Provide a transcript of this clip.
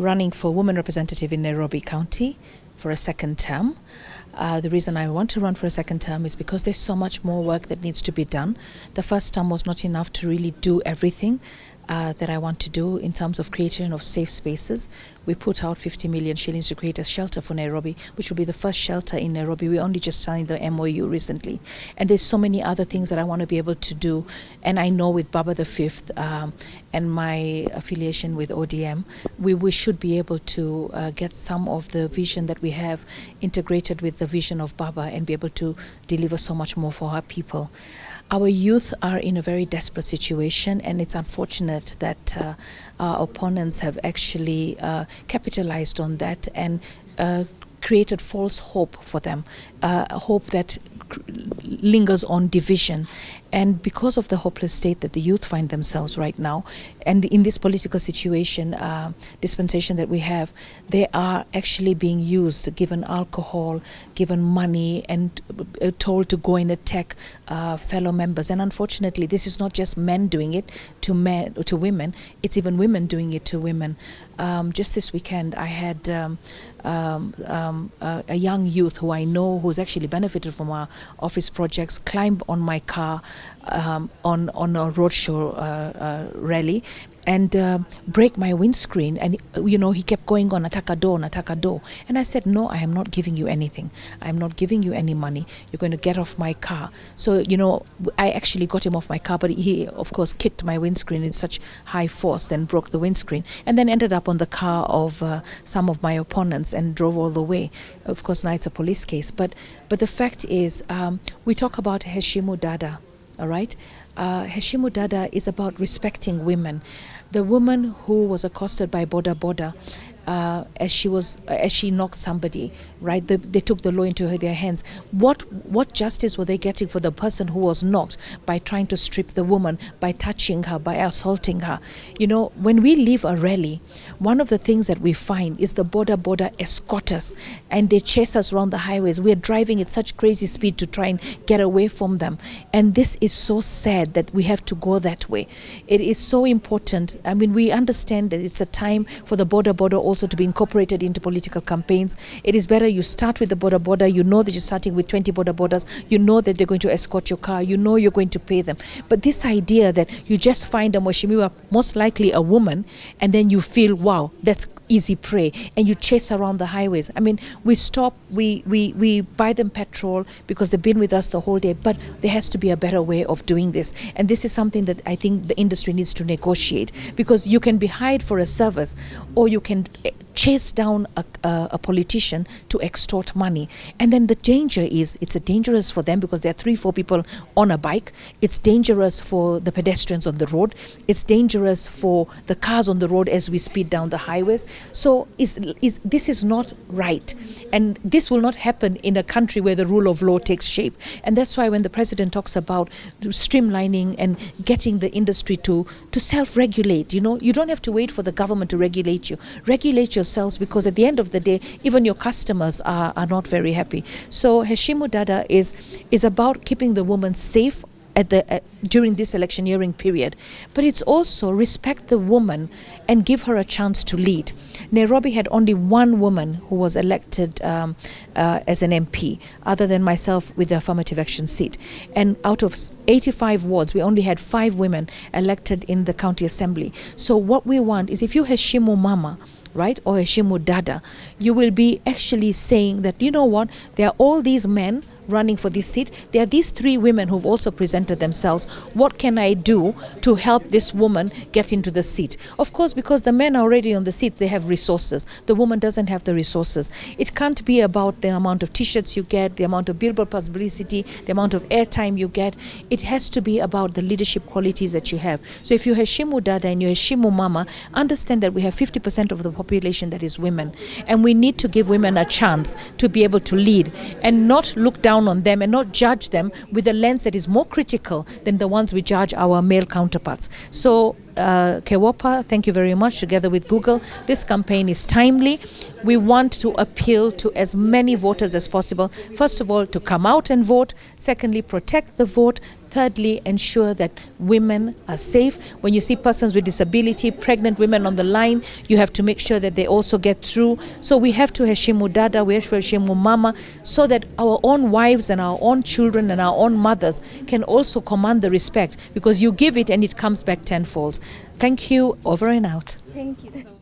running for woman representative in Nairobi County for a second term. The reason I want to run for a second term is because there's so much more work that needs to be done. The first term was not enough to really do everything that I want to do in terms of creation of safe spaces. We put out 50 million shillings to create a shelter for Nairobi, which will be the first shelter in Nairobi. We only just signed the MOU recently. And there's so many other things that I want to be able to do. And I know with Baba the Fifth and my affiliation with ODM, we should be able to get some of the vision that we have integrated with the vision of Baba and be able to deliver so much more for our people. Our youth are in a very desperate situation, and it's unfortunate that our opponents have actually capitalized on that and created false hope for them, hope that lingers on division. And because of the hopeless state that the youth find themselves right now, and in this political situation, dispensation that we have, they are actually being used, given alcohol, given money, and told to go and attack fellow members. And unfortunately, this is not just men doing it to women; it's even women doing it to women. Just this weekend, I had a young youth who I know who's actually benefited from our office projects climb on my car on a roadshow rally and break my windscreen, and he kept going on, nataka do. And I said, no, I am not giving you anything. I am not giving you any money. You're going to get off my car. So I actually got him off my car, but he of course kicked my windscreen in such high force and broke the windscreen, and then ended up on the car of some of my opponents and drove all the way. Of course now it's a police case, but the fact is, we talk about Heshimu Dada. All right, Heshimu Dada is about respecting women. The woman who was accosted by Boda Boda as she knocked somebody, right? They took the law into their hands. What justice were they getting for the person who was knocked by trying to strip the woman, by touching her, by assaulting her? When we leave a rally, one of the things that we find is the Boda Boda escort us, and they chase us around the highways. We are driving at such crazy speed to try and get away from them. And this is so sad that we have to go that way. It is so important. I mean, we understand that it's a time for the Boda Boda also to be incorporated into political campaigns. It is better you start with the Boda Boda. You know that you're starting with 20 Boda Bodas. You know that they're going to escort your car. You know you're going to pay them. But this idea that you just find a Mheshimiwa, most likely a woman, and then you feel, wow, that's easy prey, and you chase around the highways. I mean, we stop, we buy them petrol because they've been with us the whole day, but there has to be a better way of doing this. And this is something that I think the industry needs to negotiate, because you can be hired for a service, or you can chase down a politician to extort money. And then the danger is, it's dangerous for them because there are 3-4 people on a bike. It's dangerous for the pedestrians on the road. It's dangerous for the cars on the road as we speed down the highways. So this is not right. And this will not happen in a country where the rule of law takes shape. And that's why when the president talks about streamlining and getting the industry to self-regulate, you don't have to wait for the government to regulate you. Regulate yourselves, because at the end of the day, even your customers are not very happy. So Heshimu Dada is about keeping the woman safe during this electioneering period, but it's also respect the woman and give her a chance to lead. Nairobi had only one woman who was elected as an MP, other than myself with the affirmative action seat. And out of 85 wards, we only had 5 women elected in the county assembly. So what we want is, if you Heshimu Mama, right, or Heshimu Dada, you will be actually saying that, you know what, there are all these men running for this seat. There are these 3 women who've also presented themselves. What can I do to help this woman get into the seat? Of course, because the men are already on the seat, they have resources. The woman doesn't have the resources. It can't be about the amount of t-shirts you get, the amount of billboard publicity, the amount of airtime you get. It has to be about the leadership qualities that you have. So if you're Heshimu Dada and you're Heshimu Mama, understand that we have 50% of the population that is women. And we need to give women a chance to be able to lead, and not look down on them and not judge them with a lens that is more critical than the ones we judge our male counterparts. So Kewopa, thank you very much, together with Google. This campaign is timely. We want to appeal to as many voters as possible. First of all, to come out and vote. Secondly, protect the vote. Thirdly, ensure that women are safe. When you see persons with disability, pregnant women on the line, you have to make sure that they also get through. So we have to heshimu dada, we have to heshimu mama, so that our own wives and our own children and our own mothers can also command the respect, because you give it and it comes back tenfold. Thank you. Over and out. Thank you.